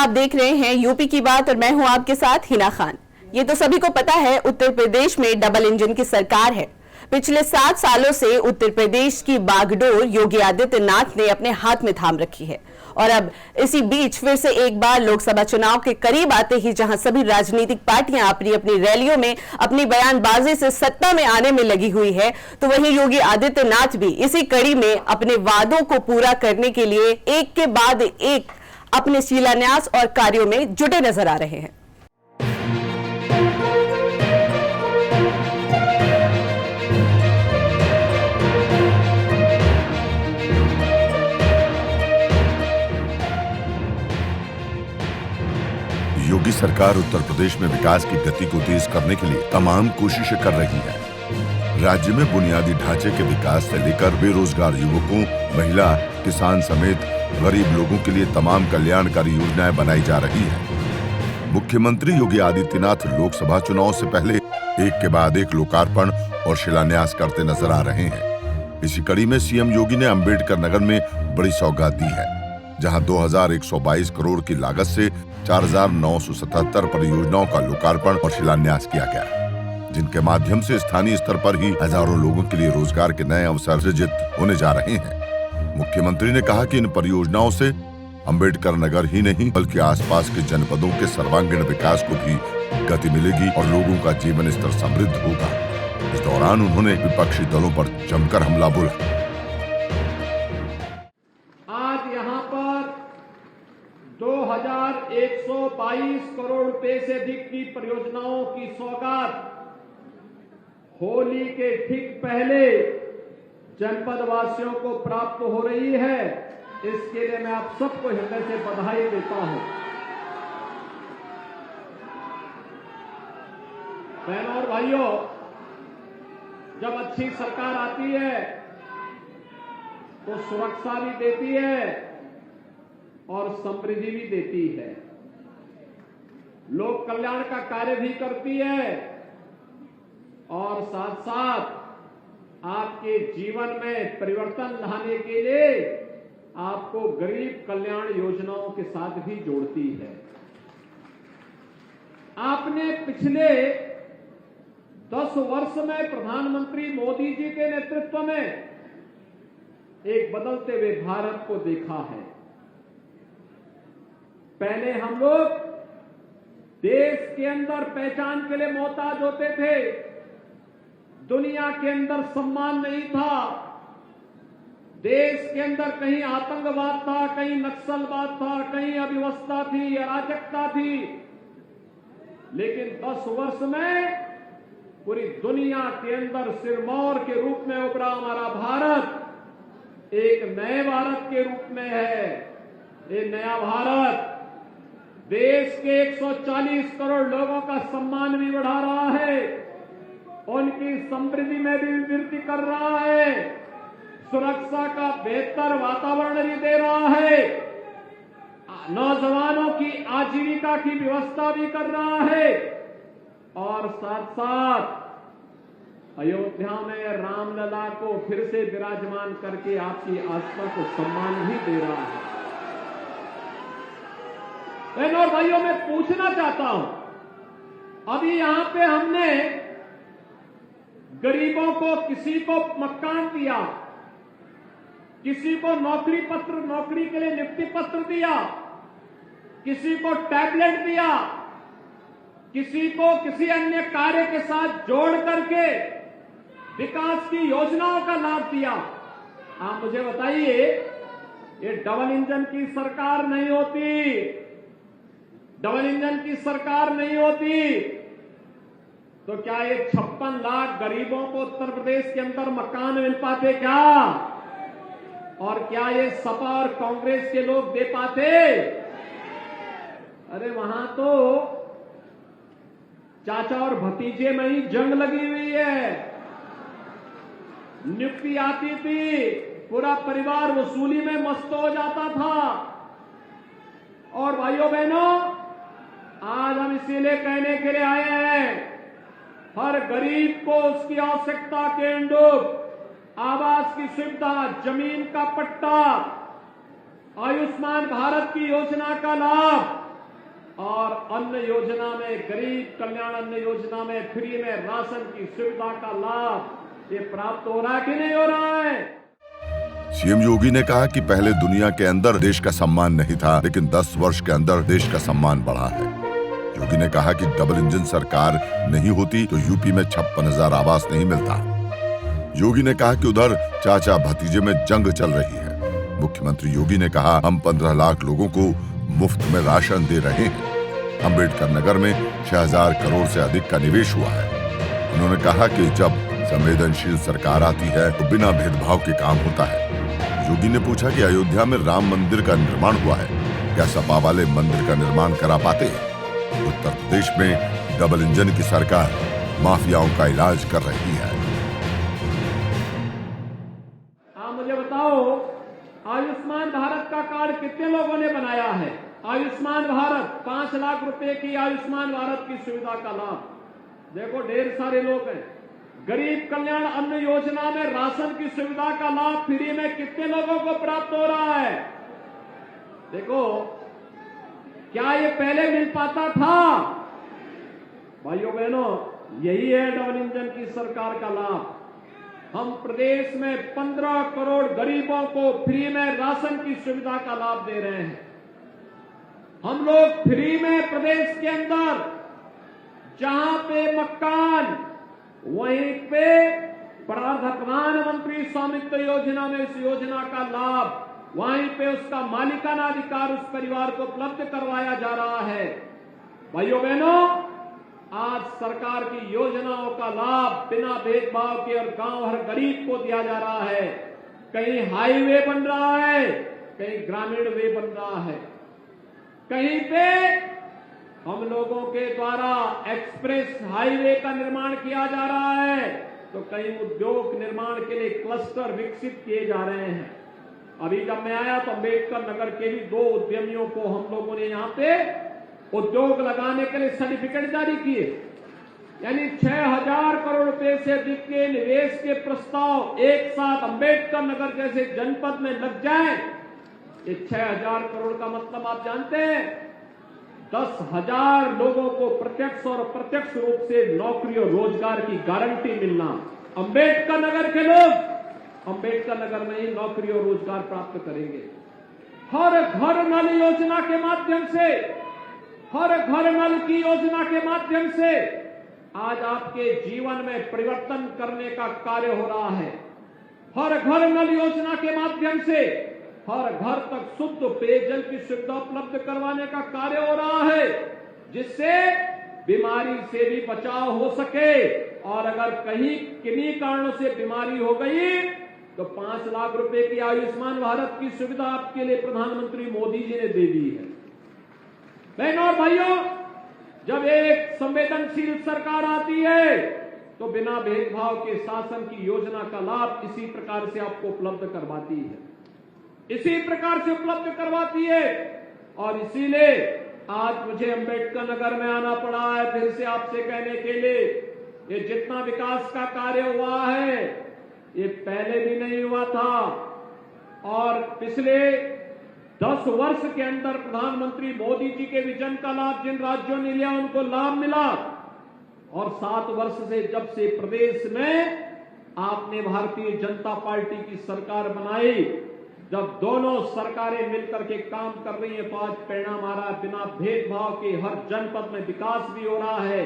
आप देख रहे हैं यूपी की बात और मैं हूं आपके साथ हिना खान। ये तो सभी को पता है, उत्तर प्रदेश में डबल इंजन की सरकार है। पिछले 7 सालों से उत्तर प्रदेश की बागडोर योगी आदित्यनाथ ने अपने हाथ में थाम रखी है और अब इसी बीच फिर से एक बार लोकसभा चुनाव के करीब आते ही जहां सभी राजनीतिक पार्टियां अपनी अपनी रैलियों में अपनी बयानबाजी से सत्ता में आने में लगी हुई है, तो वहीं योगी आदित्यनाथ भी इसी कड़ी में अपने वादों को पूरा करने के लिए एक के बाद एक अपने शिलान्यास और कार्यों में जुटे नजर आ रहे हैं। योगी सरकार उत्तर प्रदेश में विकास की गति को तेज करने के लिए तमाम कोशिशें कर रही है। राज्य में बुनियादी ढांचे के विकास से लेकर बेरोजगार युवकों, महिला, किसान समेत गरीब लोगों के लिए तमाम कल्याणकारी योजनाएं बनाई जा रही है। मुख्यमंत्री योगी आदित्यनाथ लोकसभा चुनाव से पहले एक के बाद एक लोकार्पण और शिलान्यास करते नजर आ रहे हैं। इसी कड़ी में सीएम योगी ने अंबेडकर नगर में बड़ी सौगात दी है, जहां 2122 करोड़ की लागत से 4977 परियोजनाओं का लोकार्पण और शिलान्यास किया गया, जिनके माध्यम से स्थानीय स्तर पर ही हजारों लोगों के लिए रोजगार के नए अवसर सृजित होने जा रहे हैं। मुख्यमंत्री ने कहा कि इन परियोजनाओं से अंबेडकर नगर ही नहीं बल्कि आसपास के जनपदों के सर्वांगीण विकास को भी गति मिलेगी और लोगों का जीवन स्तर समृद्ध होगा। इस दौरान उन्होंने विपक्षी दलों पर जमकर हमला बोला। आज यहाँ पर 2122 करोड़ रुपए से अधिक की परियोजनाओं की सौगात होली के ठीक पहले जनपद वासियों को प्राप्त हो रही है। इसके लिए मैं आप सबको हृदय से बधाई देता हूं। बहनों और भाइयों, जब अच्छी सरकार आती है तो सुरक्षा भी देती है और समृद्धि भी देती है, लोक कल्याण का कार्य भी करती है और साथ साथ आपके जीवन में परिवर्तन लाने के लिए आपको गरीब कल्याण योजनाओं के साथ भी जोड़ती है। आपने पिछले 10 वर्ष में प्रधानमंत्री मोदी जी के नेतृत्व में एक बदलते हुए भारत को देखा है। पहले हम लोग देश के अंदर पहचान के लिए मोहताज होते थे, दुनिया के अंदर सम्मान नहीं था, देश के अंदर कहीं आतंकवाद था, कहीं नक्सलवाद था, कहीं अव्यवस्था थी, अराजकता थी। लेकिन 10 वर्ष में पूरी दुनिया के अंदर सिरमौर के रूप में उभरा हमारा भारत एक नए भारत के रूप में है। ये नया भारत देश के 140 करोड़ लोगों का सम्मान भी बढ़ा रहा है, उनकी समृद्धि में भी वृद्धि कर रहा है, सुरक्षा का बेहतर वातावरण भी दे रहा है, नौजवानों की आजीविका की व्यवस्था भी कर रहा है और साथ साथ अयोध्या में रामलला को फिर से विराजमान करके आपकी आस्था को सम्मान भी दे रहा है। बहनों और भाइयों, मैं पूछना चाहता हूं, अभी यहां पे हमने गरीबों को, किसी को मकान दिया, किसी को नौकरी के लिए नियुक्ति पत्र दिया, किसी को टैबलेट दिया, किसी को किसी अन्य कार्य के साथ जोड़ करके विकास की योजनाओं का लाभ दिया। आप मुझे बताइए, ये डबल इंजन की सरकार नहीं होती, डबल इंजन की सरकार नहीं होती तो क्या ये 56 लाख गरीबों को उत्तर प्रदेश के अंदर मकान मिल पाते क्या? और क्या ये सपा और कांग्रेस के लोग दे पाते? अरे वहां तो चाचा और भतीजे में ही जंग लगी हुई है। नियुक्ति आती थी, पूरा परिवार वसूली में मस्त हो जाता था। और भाइयों बहनों, आज हम इसीलिए कहने के लिए आए हैं, हर गरीब को उसकी आवश्यकता के अनुरूप आवास की सुविधा, जमीन का पट्टा, आयुष्मान भारत की योजना का लाभ, और अन्न योजना में, गरीब कल्याण अन्न योजना में फ्री में राशन की सुविधा का लाभ ये प्राप्त हो रहा है कि नहीं हो रहा है? सीएम योगी ने कहा कि पहले दुनिया के अंदर देश का सम्मान नहीं था, लेकिन 10 वर्ष के अंदर देश का सम्मान बढ़ा है। योगी ने कहा कि डबल इंजन सरकार नहीं होती तो यूपी में 56,000 आवास नहीं मिलता। योगी ने कहा कि उधर चाचा भतीजे में जंग चल रही है। मुख्यमंत्री योगी ने कहा, हम 15 लाख लोगों को मुफ्त में राशन दे रहे हैं। अंबेडकर नगर में 6,000 करोड़ से अधिक का निवेश हुआ है। उन्होंने कहा कि जब संवेदनशील सरकार आती है तो बिना भेदभाव के काम होता है। योगी ने पूछा कि अयोध्या में राम मंदिर का निर्माण हुआ है, क्या सपा वाले मंदिर का निर्माण करा पाते हैं? उत्तर प्रदेश में डबल इंजन की सरकार माफियाओं का इलाज कर रही है। आप मुझे बताओ, आयुष्मान भारत का कार्ड कितने लोगों ने बनाया है? आयुष्मान भारत 5 लाख रुपए की आयुष्मान भारत की सुविधा का लाभ देखो ढेर सारे लोग हैं। गरीब कल्याण अन्न योजना में राशन की सुविधा का लाभ फ्री में कितने लोगों को प्राप्त हो रहा है? देखो, क्या ये पहले मिल पाता था? भाइयों बहनों, यही है डबल इंजन की सरकार का लाभ। हम प्रदेश में 15 करोड़ गरीबों को फ्री में राशन की सुविधा का लाभ दे रहे हैं। हम लोग फ्री में प्रदेश के अंदर जहां पे मकान, वहीं पे प्रधानमंत्री स्वामित्व योजना में इस योजना का लाभ, वहीं पे उसका मालिकाना अधिकार उस परिवार को उपलब्ध करवाया जा रहा है। भाइयों बहनों, आज सरकार की योजनाओं का लाभ बिना भेदभाव के और गांव हर गरीब को दिया जा रहा है। कहीं हाईवे बन रहा है, कहीं ग्रामीण वे बन रहा है, कहीं पे हम लोगों के द्वारा एक्सप्रेस हाईवे का निर्माण किया जा रहा है, तो कहीं उद्योग निर्माण के लिए क्लस्टर विकसित किए जा रहे हैं। अभी जब मैं आया तो अंबेडकर नगर के भी 2 उद्यमियों को हम लोगों ने यहां पे उद्योग लगाने के लिए सर्टिफिकेट जारी किए। यानी 6,000 करोड़ रुपए से अधिक के निवेश के प्रस्ताव एक साथ अंबेडकर नगर जैसे जनपद में लग जाए। ये 6,000 करोड़ का मतलब आप जानते हैं, 10,000 लोगों को प्रत्यक्ष और अप्रत्यक्ष रूप से नौकरी और रोजगार की गारंटी मिलना। अंबेडकर नगर के लोग अंबेडकर नगर में ही नौकरी और रोजगार प्राप्त करेंगे। हर घर नल योजना के माध्यम से, हर घर नल की योजना के माध्यम से आज आपके जीवन में परिवर्तन करने का कार्य हो रहा है। हर घर नल योजना के माध्यम से हर घर तक शुद्ध पेयजल की सुविधा उपलब्ध करवाने का कार्य हो रहा है, जिससे बीमारी से भी बचाव हो सके। और अगर कहीं किन्हीं कारणों से बीमारी हो गई तो 5 लाख रुपए की आयुष्मान भारत की सुविधा आपके लिए प्रधानमंत्री मोदी जी ने दे दी है। बहनों और भाइयों, जब एक संवेदनशील सरकार आती है तो बिना भेदभाव के शासन की योजना का लाभ इसी प्रकार से आपको उपलब्ध करवाती है, इसी प्रकार से उपलब्ध करवाती है। और इसीलिए आज मुझे अंबेडकर नगर में आना पड़ा है फिर से आपसे कहने के लिए, ये जितना विकास का कार्य हुआ है ये पहले भी नहीं हुआ था। और पिछले 10 वर्ष के अंदर प्रधानमंत्री मोदी जी के विजन का लाभ जिन राज्यों ने लिया उनको लाभ मिला। और 7 वर्ष से जब से प्रदेश में आपने भारतीय जनता पार्टी की सरकार बनाई, जब दोनों सरकारें मिलकर के काम कर रही है तो आज परिणाम आ रहा है। बिना भेदभाव के हर जनपद में विकास भी हो रहा है,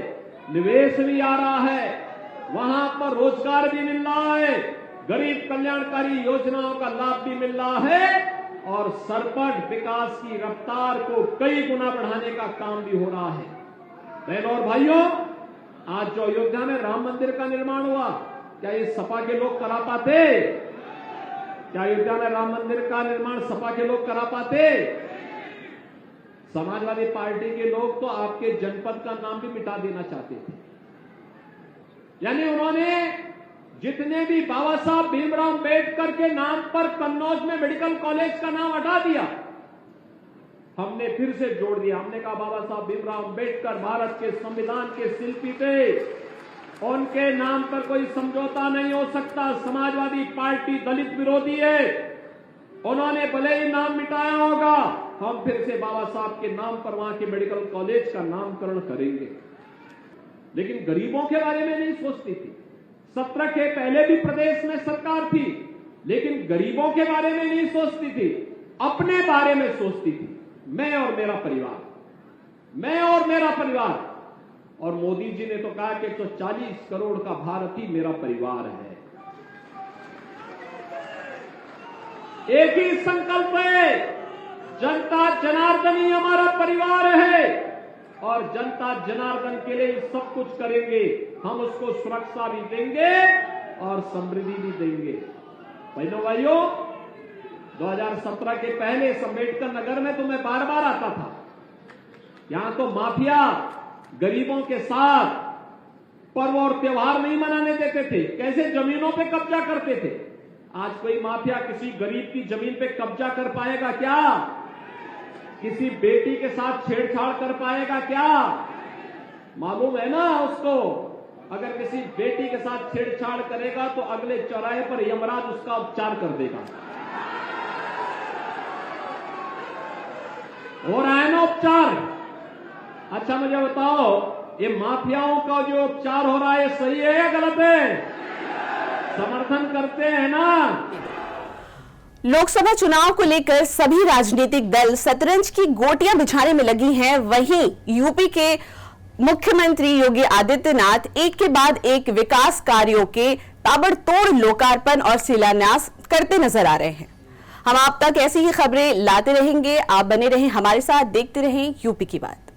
निवेश भी आ रहा है, वहां पर रोजगार भी मिल रहा है, गरीब कल्याणकारी योजनाओं का लाभ भी मिल रहा है और सरपट विकास की रफ्तार को कई गुना बढ़ाने का काम भी हो रहा है। बहनों और भाइयों, आज जो अयोध्या में राम मंदिर का निर्माण हुआ, क्या ये सपा के लोग करा पाते? क्या अयोध्या में राम मंदिर का निर्माण सपा के लोग करा पाते? समाजवादी पार्टी के लोग तो आपके जनपद का नाम भी मिटा देना चाहते थे। यानी उन्होंने जितने भी बाबा साहब भीमराव अंबेडकर के नाम पर कन्नौज में मेडिकल कॉलेज का नाम हटा दिया, हमने फिर से जोड़ दिया। हमने कहा बाबा साहब भीमराव अंबेडकर भारत के संविधान के शिल्पी थे, उनके नाम पर कोई समझौता नहीं हो सकता। समाजवादी पार्टी दलित विरोधी है, उन्होंने भले ही नाम मिटाया होगा हम फिर से बाबा साहब के नाम पर वहां के मेडिकल कॉलेज का नामकरण करेंगे। लेकिन गरीबों के बारे में नहीं सोचती थी। 17 के पहले भी प्रदेश में सरकार थी, लेकिन गरीबों के बारे में नहीं सोचती थी, अपने बारे में सोचती थी। मैं और मेरा परिवार, मैं और मेरा परिवार। और मोदी जी ने तो कहा कि 140 करोड़ का भारत ही मेरा परिवार है। एक ही संकल्प है, जनता जनार्दन ही हमारा परिवार है और जनता जनार्दन के लिए सब कुछ करेंगे। हम उसको सुरक्षा भी देंगे और समृद्धि भी देंगे। बहनों भाइयों, 2017 के पहले अम्बेडकर नगर में तो मैं बार बार आता था। यहां तो माफिया गरीबों के साथ पर्व और त्योहार नहीं मनाने देते थे, कैसे जमीनों पे कब्जा करते थे। आज कोई माफिया किसी गरीब की जमीन पे कब्जा कर पाएगा क्या? किसी बेटी के साथ छेड़छाड़ कर पाएगा क्या? मालूम है ना उसको, अगर किसी बेटी के साथ छेड़छाड़ करेगा तो अगले चौराहे पर यमराज उसका उपचार कर देगा। हो रहा है ना उपचार? अच्छा मुझे बताओ, ये माफियाओं का जो उपचार हो रहा है सही है या गलत है? समर्थन करते हैं ना? लोकसभा चुनाव को लेकर सभी राजनीतिक दल शतरंज की गोटियां बिछाने में लगी हैं। वहीं यूपी के मुख्यमंत्री योगी आदित्यनाथ एक के बाद एक विकास कार्यों के ताबड़तोड़ लोकार्पण और शिलान्यास करते नजर आ रहे हैं। हम आप तक ऐसी ही खबरें लाते रहेंगे। आप बने रहें हमारे साथ, देखते रहें यूपी की बात।